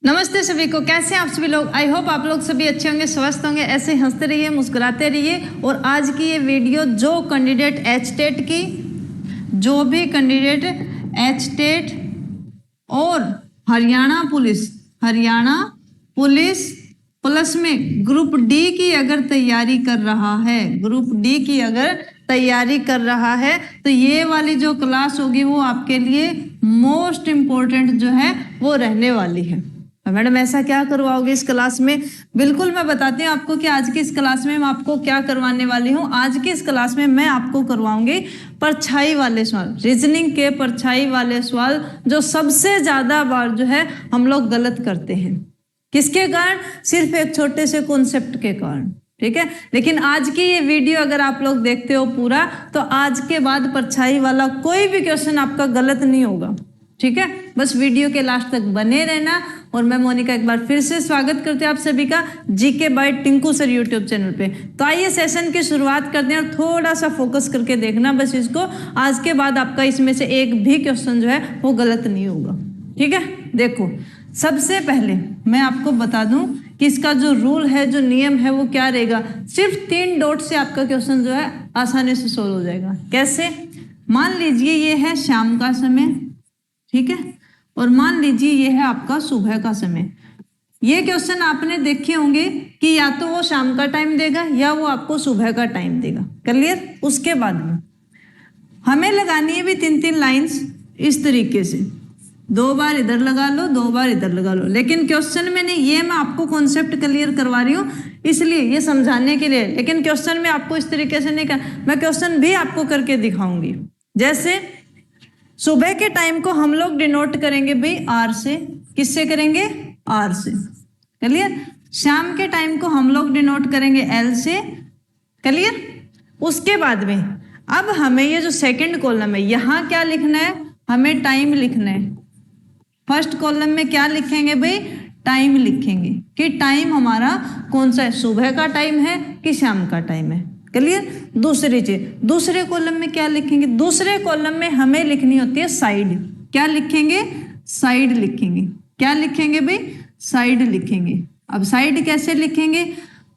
नमस्ते सभी को, कैसे हैं आप सभी लोग। आई होप आप लोग सभी अच्छे होंगे, स्वस्थ होंगे, ऐसे हंसते रहिए, मुस्कुराते रहिए। और आज की ये वीडियो जो कैंडिडेट एचटेट की, जो भी कैंडिडेट एचटेट और हरियाणा पुलिस प्लस में ग्रुप डी की अगर तैयारी कर रहा है, ग्रुप डी की अगर तैयारी कर रहा है, तो ये वाली जो क्लास होगी वो आपके लिए मोस्ट इम्पोर्टेंट जो है वो रहने वाली है। मैडम ऐसा क्या करवाओगे इस क्लास में? बिल्कुल मैं बताती हूँ आपको कि आज की इस क्लास में मैं आपको क्या करवाने वाली हूँ। आज की इस क्लास में मैं आपको करवाऊंगी परछाई वाले सवाल, रीजनिंग के परछाई वाले सवाल, जो सबसे ज्यादा बार जो है हम लोग गलत करते हैं। किसके कारण? सिर्फ एक छोटे से कॉन्सेप्ट के कारण, ठीक है। लेकिन आज की ये वीडियो अगर आप लोग देखते हो पूरा, तो आज के बाद परछाई वाला कोई भी क्वेश्चन आपका गलत नहीं होगा, ठीक है। बस वीडियो के लास्ट तक बने रहना। और मैं मोनिका एक बार फिर से स्वागत करते हैं आप सभी का GK by Tinku sir YouTube channel पे। तो आइए सेशन की शुरुआत करते हैं और थोड़ा सा फोकस करके देखना बस इसको। आज के बाद आपका इसमें से एक भी क्वेश्चन जो है वो गलत नहीं होगा, ठीक है। देखो, सबसे पहले मैं आपको बता दूं कि इसका जो रूल है, जो नियम है, वो क्या रहेगा। सिर्फ 3 डॉट से आपका क्वेश्चन जो है आसानी से सोल्व हो जाएगा। कैसे? मान लीजिए ये है शाम का समय, ठीक है, और मान लीजिए ये है आपका सुबह का समय। ये क्वेश्चन आपने देखे होंगे कि या तो वो शाम का टाइम देगा या वो आपको सुबह का टाइम देगा। क्लियर? उसके बाद में हमें लगानी है भी 3-3 लाइंस इस तरीके से, 2 बार इधर लगा लो, 2 बार इधर लगा लो। लेकिन क्वेश्चन में नहीं, ये मैं आपको कॉन्सेप्ट क्लियर करवा रही हूँ इसलिए, ये समझाने के लिए। लेकिन क्वेश्चन में आपको इस तरीके से नहीं कर, मैं क्वेश्चन भी आपको करके दिखाऊंगी। जैसे सुबह के टाइम को हम लोग डिनोट करेंगे भाई आर से। किससे करेंगे? आर से। क्लियर? शाम के टाइम को हम लोग डिनोट करेंगे एल से। क्लियर? उसके बाद में अब हमें ये जो सेकंड कॉलम है, यहां क्या लिखना है? हमें टाइम लिखना है। फर्स्ट कॉलम में क्या लिखेंगे भाई? टाइम लिखेंगे कि टाइम हमारा कौन सा है, सुबह का टाइम है कि शाम का टाइम है। क्लियर? दूसरी चीज, दूसरे कॉलम में क्या लिखेंगे? दूसरे कॉलम में हमें लिखनी होती है साइड। क्या लिखेंगे? साइड लिखेंगे। क्या लिखेंगे भाई? साइड लिखेंगे। अब साइड कैसे लिखेंगे?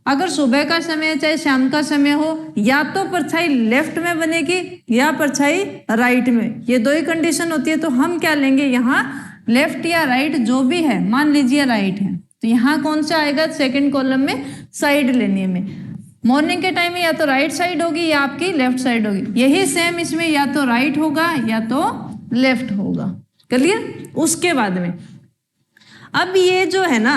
अगर सुबह का समय चाहे शाम का समय हो, या तो परछाई लेफ्ट में बनेगी या परछाई राइट में, ये 2 ही कंडीशन होती है। तो हम क्या लेंगे, यहाँ लेफ्ट या राइट जो भी है, मान लीजिए राइट है, तो यहाँ कौन सा आएगा? सेकंड कॉलम में साइड लेनी है हमें। मॉर्निंग के टाइम में या तो राइट साइड होगी या आपकी लेफ्ट साइड होगी। यही सेम इसमें या तो राइट होगा या तो लेफ्ट होगा। क्लियर? उसके बाद में अब ये जो है ना,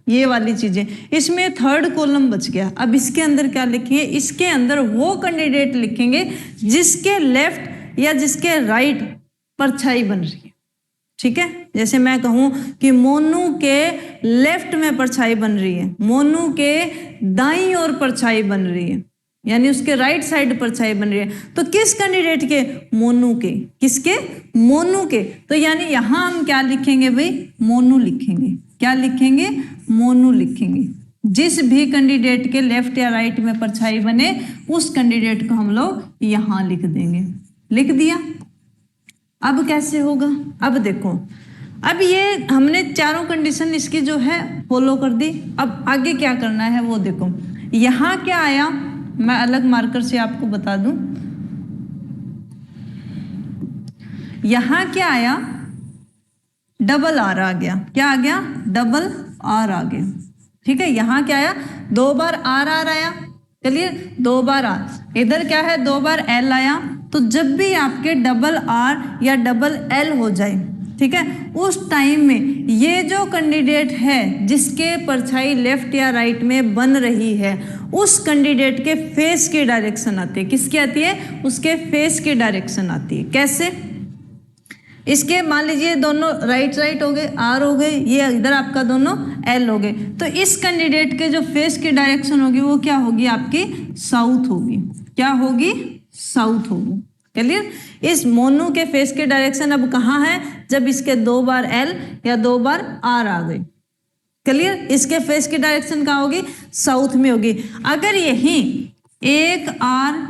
ये वाली चीजें, इसमें थर्ड कॉलम बच गया। अब इसके अंदर क्या लिखेंगे? इसके अंदर वो कैंडिडेट लिखेंगे जिसके लेफ्ट या जिसके राइट परछाई बन रही है, ठीक है। जैसे मैं कहूं कि मोनू के लेफ्ट में परछाई बन रही है, मोनू के दाईं ओर परछाई बन रही है, यानी उसके राइट साइड परछाई बन रही है। तो किस कैंडिडेट के? मोनू के। किसके? मोनू के। तो यानी यहां हम क्या लिखेंगे भाई? मोनू लिखेंगे। क्या लिखेंगे? मोनू लिखेंगे। जिस भी कैंडिडेट के लेफ्ट या राइट में परछाई बने, उस कैंडिडेट को हम लोग यहां लिख देंगे। लिख दिया। अब कैसे होगा? अब देखो, अब ये हमने चारों कंडीशन इसकी जो है फॉलो कर दी। अब आगे क्या करना है वो देखो। यहां क्या आया, मैं अलग मार्कर से आपको बता दूं। यहां क्या आया? डबल आर आ गया। क्या आ गया? डबल आर आ गया, ठीक है। यहां क्या आया? 2 बार आर आया। चलिए, 2 बार आर। इधर क्या है? 2 बार एल आया। तो जब भी आपके डबल आर या डबल एल हो जाए, ठीक है, उस टाइम में ये जो कैंडिडेट है जिसके परछाई लेफ्ट या राइट में बन रही है, उस कैंडिडेट के फेस की डायरेक्शन आती है। किसकी आती है? उसके फेस की डायरेक्शन आती है। कैसे? इसके मान लीजिए दोनों राइट हो गए, आर हो गए, ये इधर आपका दोनों एल हो गए। तो इस कैंडिडेट के जो फेस की डायरेक्शन होगी वो क्या होगी? आपकी साउथ होगी। क्या होगी? साउथ होगी। क्लियर? इस मोनू के फेस के डायरेक्शन अब कहाँ है? जब इसके 2 बार एल या 2 बार आर आ गए। क्लियर? इसके फेस की डायरेक्शन कहाँ होगी? साउथ में होगी। अगर यही 1 आर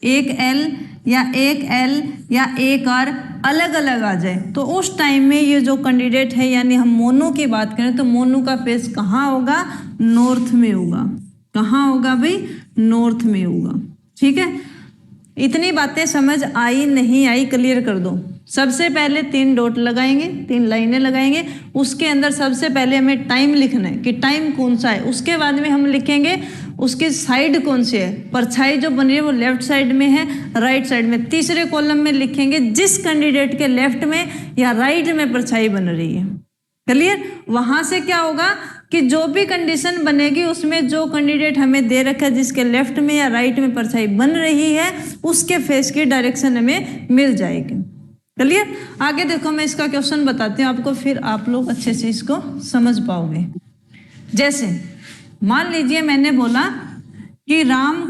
एक एल या एक एल या एक आर अलग अलग आ जाए, तो उस टाइम में ये जो कैंडिडेट है, यानी हम मोनो की बात करें तो मोनो का फेस कहाँ होगा? नॉर्थ में होगा। कहाँ होगा भाई? नॉर्थ में होगा। ठीक है, इतनी बातें समझ आई नहीं आई क्लियर कर दो। सबसे पहले 3 डॉट लगाएंगे, 3 लाइनें लगाएंगे, उसके अंदर सबसे पहले हमें टाइम लिखना है कि टाइम कौन सा है। उसके बाद में हम लिखेंगे उसकी साइड कौन सी है, परछाई जो बन रही है वो लेफ्ट साइड में है, राइट साइड में। तीसरे कॉलम में लिखेंगे जिस कैंडिडेट के लेफ्ट में या राइट में परछाई बन रही है। क्लियर? वहां से क्या होगा कि जो भी कंडीशन बनेगी उसमें जो कैंडिडेट हमें दे रखा है जिसके लेफ्ट में या राइट में परछाई बन रही है उसके फेस की डायरेक्शन हमें मिल जाएगी। क्लियर? आगे देखो, मैं इसका क्वेश्चन बताती हूँ आपको, फिर आप लोग अच्छे से इसको समझ पाओगे। जैसे मान लीजिए मैंने बोला कि राम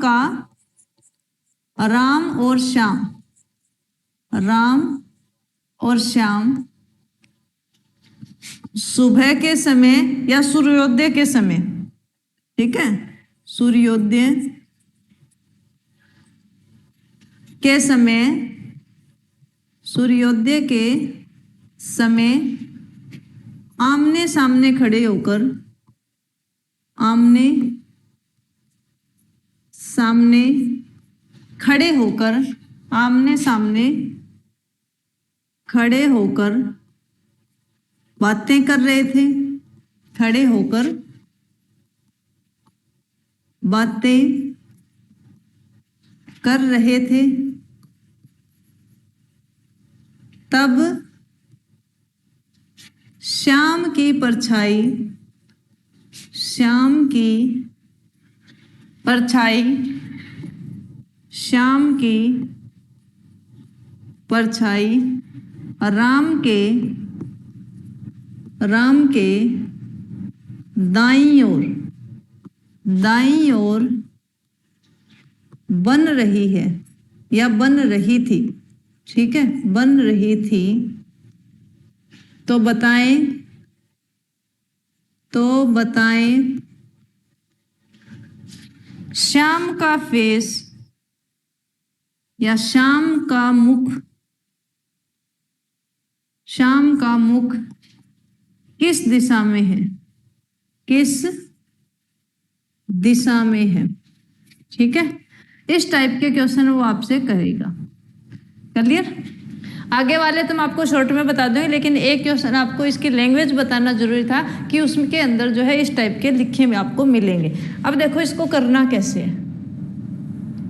और श्याम सुबह के समय या सूर्योदय के समय, ठीक है, सूर्योदय के समय आमने सामने खड़े होकर बातें कर रहे थे, तब श्याम की परछाई राम के दाईं ओर बन रही है या बन रही थी। ठीक है, बन रही थी। तो बताएं श्याम का फेस या श्याम का मुख किस दिशा में है? ठीक है, इस टाइप के क्वेश्चन वो आपसे करेगा। क्लियर? आगे वाले तो मैं आपको शॉर्ट में बता दूंगी, लेकिन एक क्वेश्चन आपको इसकी लैंग्वेज बताना जरूरी था कि उसके अंदर जो है इस टाइप के लिखे में आपको मिलेंगे। अब देखो इसको करना कैसे है,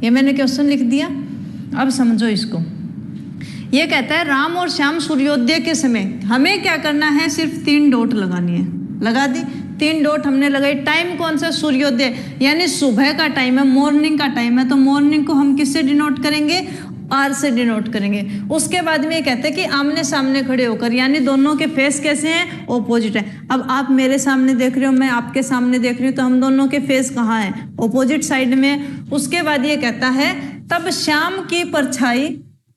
ये मैंने क्वेश्चन लिख दिया, अब समझो इसको। ये कहता है राम और श्याम सूर्योदय के समय, हमें क्या करना है? सिर्फ 3 डॉट लगानी है। लगा दी, 3 डॉट हमने लगाई। टाइम कौन सा? सूर्योदय, यानी सुबह का टाइम है, मॉर्निंग का टाइम है, तो मॉर्निंग को हम किससे डिनोट करेंगे? आर से डिनोट करेंगे। उसके बाद में ये कहते हैं कि आमने सामने खड़े होकर, यानी दोनों के फेस कैसे हैं? ऑपोजिट है। अब आप मेरे सामने देख रहे हो, मैं आपके सामने देख रही हूँ, तो हम दोनों के फेस कहाँ है? ऑपोजिट साइड में। उसके बाद ये कहता है तब श्याम की परछाई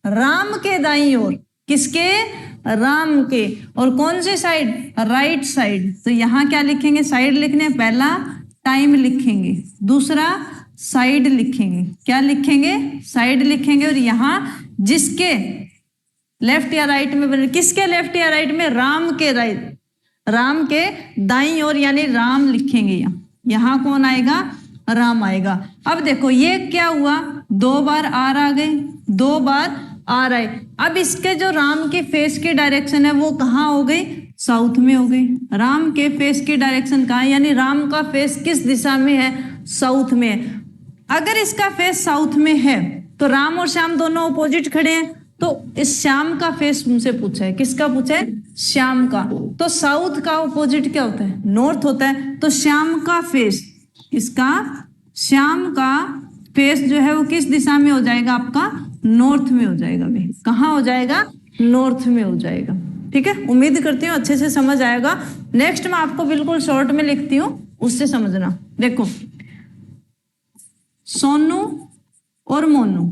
राम के दाईं ओर, किसके? राम के। और कौन सी साइड? Right side. तो यहाँ क्या लिखेंगे? साइड लिखने, पहला टाइम लिखेंगे, दूसरा साइड लिखेंगे। क्या लिखेंगे? साइड लिखेंगे। और यहाँ जिसके लेफ्ट या राइट में बने, किसके लेफ्ट या राइट में? राम के राइट, राम के दाईं ओर, यानी राम लिखेंगे। यहाँ कौन आएगा? राम आएगा। अब देखो ये क्या हुआ? 2 बार आर आ गए, 2 बार आर आए। अब इसके जो राम के फेस की डायरेक्शन है वो कहाँ हो गई? साउथ में हो गई। राम के फेस की डायरेक्शन कहाँ है? यानी राम का फेस किस दिशा में है? साउथ में है। अगर इसका फेस साउथ में है तो राम और श्याम दोनों अपोजिट खड़े हैं, तो इस श्याम का फेस मुझसे पूछा है। किसका पूछा है? श्याम का। तो साउथ का अपोजिट क्या होता है? नॉर्थ होता है। तो श्याम का फेस, किसका? श्याम का फेस जो है वो किस दिशा में हो जाएगा? आपका नॉर्थ में हो जाएगा। भाई कहाँ हो जाएगा? नॉर्थ में हो जाएगा। ठीक है, उम्मीद करती हूँ अच्छे से समझ आएगा। नेक्स्ट मैं आपको बिल्कुल शॉर्ट में लिखती हूँ, उससे समझना। देखो, सोनू और मोनू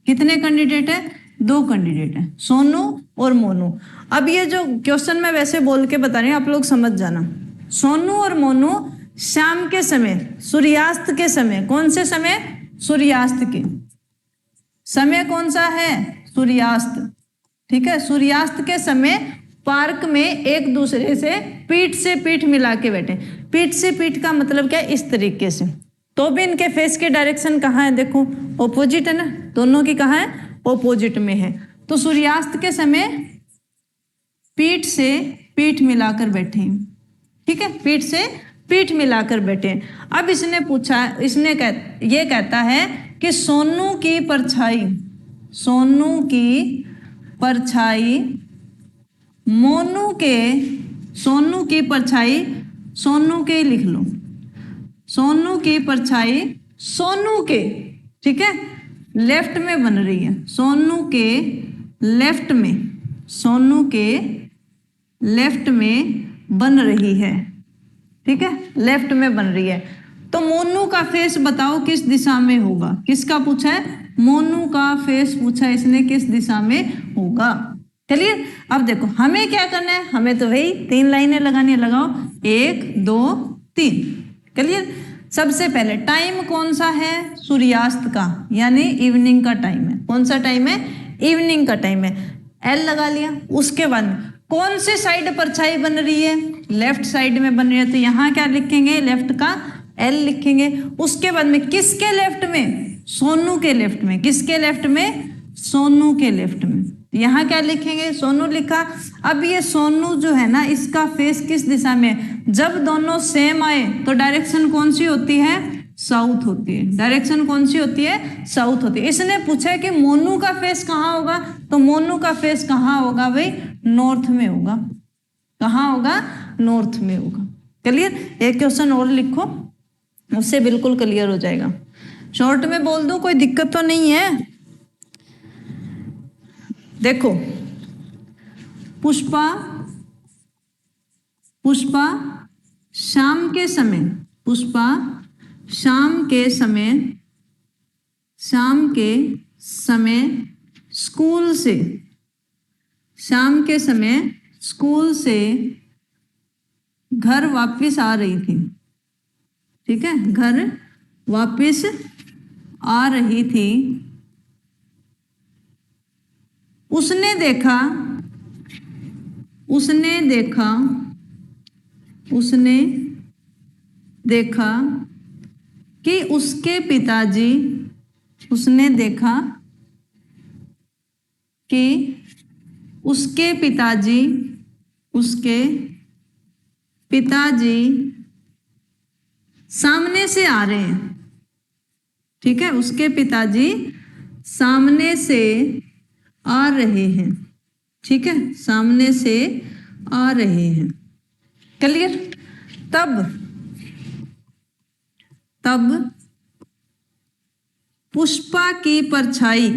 कितने कैंडिडेट है? 2 कैंडिडेट है, सोनू और मोनू। अब ये जो क्वेश्चन मैं वैसे बोल के बता रही हूँ, आप लोग समझ जाना। सोनू और मोनू शाम के समय, सूर्यास्त के समय, कौन से समय? सूर्यास्त के। समय कौन सा है? सूर्यास्त। ठीक है, सूर्यास्त के समय पार्क में एक दूसरे से पीठ मिला के बैठे। पीठ से पीठ का मतलब क्या है? इस तरीके से। तो भी इनके फेस के डायरेक्शन कहाँ है? देखो ऑपोजिट है ना, दोनों की कहाँ है? ऑपोजिट में है। तो सूर्यास्त के समय पीठ से पीठ मिलाकर बैठे हैं। ठीक है, पीठ से पीठ मिलाकर बैठे हैं। अब इसने पूछा, ये कहता है कि सोनू की परछाई सोनू की परछाई सोनू के लिख लो, सोनू की परछाई सोनू के, ठीक है, लेफ्ट में बन रही है। सोनू के लेफ्ट में बन रही है। ठीक है, लेफ्ट में बन रही है। तो मोनू का फेस बताओ किस दिशा में होगा? किसका पूछा है? मोनू का फेस पूछा इसने, किस दिशा में होगा? चलिए अब देखो हमें क्या करना है, हमें तो भाई 3 लाइनें लगानी है। लगाओ 1 2 3। क्लियर? सबसे पहले टाइम कौन सा है? सूर्यास्त का, यानी इवनिंग का टाइम है। कौन सा टाइम है? इवनिंग का टाइम है। एल लगा लिया। उसके बाद कौन से साइड परछाई बन रही है? लेफ्ट साइड में बन रही है, तो यहाँ क्या लिखेंगे? लेफ्ट का एल लिखेंगे। उसके बाद में किसके लेफ्ट में? सोनू के लेफ्ट में। किसके लेफ्ट में? सोनू के लेफ्ट में। यहाँ क्या लिखेंगे? सोनू लिखा। अब ये सोनू जो है ना, इसका फेस किस दिशा में? जब दोनों सेम आए तो डायरेक्शन कौन सी होती है? साउथ होती है। डायरेक्शन कौन सी होती है? साउथ होती है। इसने पूछा है कि मोनू का फेस कहाँ होगा, तो मोनू का फेस कहाँ होगा भाई? नॉर्थ में होगा। कहाँ होगा? नॉर्थ में होगा। क्लियर? एक क्वेश्चन और लिखो, उससे बिल्कुल क्लियर हो जाएगा। शॉर्ट में बोल दूं, कोई दिक्कत तो नहीं है। देखो पुष्पा शाम के समय स्कूल से घर वापस आ रही थी। ठीक है, घर वापस आ रही थी। उसने देखा कि उसके पिताजी सामने से आ रहे हैं। ठीक है, उसके पिताजी सामने से आ रहे हैं। ठीक है, सामने से आ रहे हैं। क्लियर? तब पुष्पा की परछाई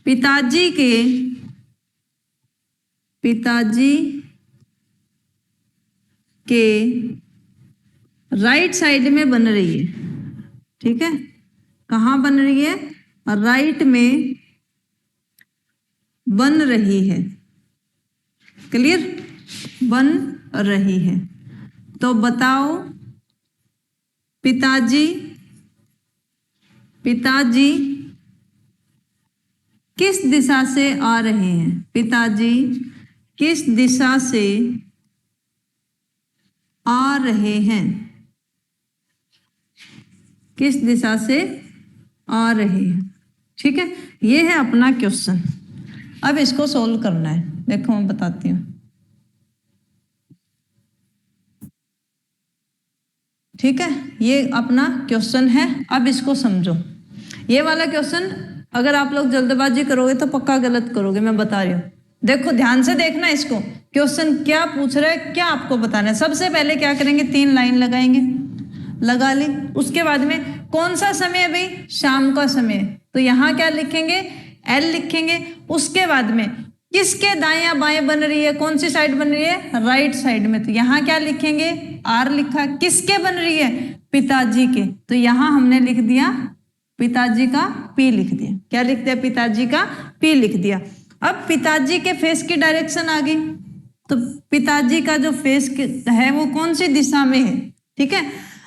पिताजी के राइट साइड में बन रही है। ठीक है, कहाँ बन रही है? राइट में बन रही है। क्लियर? बन रही है। तो बताओ पिताजी किस दिशा से आ रहे हैं? पिताजी किस दिशा से आ रहे हैं? किस दिशा से आ रहे हैं? ठीक है, ये है अपना क्वेश्चन। अब इसको सोल्व करना है। देखो मैं बताती हूँ। ठीक है, ये अपना क्वेश्चन है। अब इसको समझो। ये वाला क्वेश्चन अगर आप लोग जल्दबाजी करोगे तो पक्का गलत करोगे, मैं बता रही हूँ। देखो ध्यान से देखना इसको, क्वेश्चन क्या पूछ रहा है, क्या आपको बताना है। सबसे पहले क्या करेंगे? 3 लाइन लगाएंगे। लगा ली। उसके बाद में कौन सा समय है भाई? शाम का समय। तो यहाँ क्या लिखेंगे? एल लिखेंगे। उसके बाद में किसके दाएं बाएं बन रही है? कौन सी साइड बन रही है? राइट साइड में। तो यहाँ क्या लिखेंगे? आर लिखा। किसके बन रही है? पिताजी के। तो यहाँ हमने लिख दिया पिताजी का पी लिख दिया। क्या लिख दिया? पिताजी का पी लिख दिया। अब पिताजी के फेस की डायरेक्शन आ गई। तो पिताजी का जो फेस है वो कौन सी दिशा में है? ठीक है,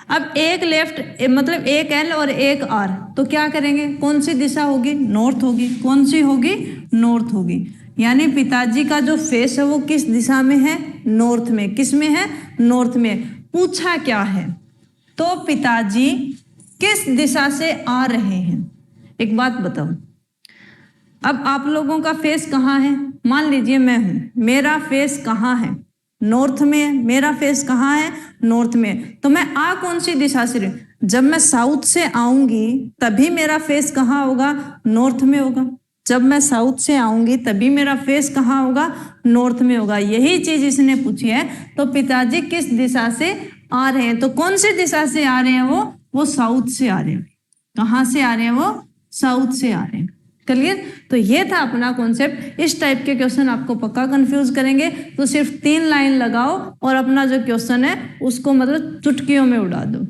अब एक लेफ्ट मतलब एक एल और एक आर, तो क्या करेंगे, कौन सी दिशा होगी, नॉर्थ होगी। कौन सी होगी, नॉर्थ होगी। यानी पिताजी का जो फेस है वो किस दिशा में है, नॉर्थ में। किस में है, नॉर्थ में। पूछा क्या है, तो पिताजी किस दिशा से आ रहे हैं। एक बात बताओ, अब आप लोगों का फेस कहाँ है, मान लीजिए मैं हूं, मेरा फेस कहाँ है, नॉर्थ में है। मेरा फेस कहाँ है, नॉर्थ में। तो मैं आ कौन सी दिशा से रही, जब मैं साउथ से आऊंगी तभी मेरा फेस कहाँ होगा, नॉर्थ में होगा। जब मैं साउथ से आऊंगी तभी मेरा फेस कहाँ होगा, नॉर्थ में होगा। यही चीज इसने पूछी है। तो पिताजी किस दिशा से आ रहे हैं, तो कौन सी दिशा से आ रहे हैं वो साउथ से आ रहे हैं। कहाँ से आ रहे हैं, वो साउथ से आ रहे हैं। क्लियर। तो ये था अपना कॉन्सेप्ट। इस टाइप के क्वेश्चन आपको पक्का कंफ्यूज करेंगे, तो सिर्फ 3 लाइन लगाओ और अपना जो क्वेश्चन है उसको मतलब चुटकियों में उड़ा दो।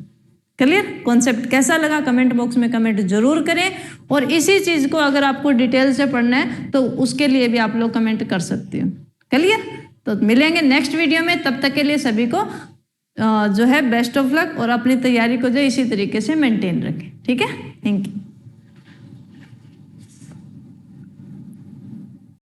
क्लियर। कॉन्सेप्ट कैसा लगा कमेंट बॉक्स में कमेंट जरूर करें, और इसी चीज को अगर आपको डिटेल से पढ़ना है तो उसके लिए भी आप लोग कमेंट कर सकते हो। क्लियर। तो मिलेंगे नेक्स्ट वीडियो में, तब तक के लिए सभी को जो है बेस्ट ऑफ लक, और अपनी तैयारी को जो इसी तरीके से मेंटेन रखें। ठीक है, थैंक यू।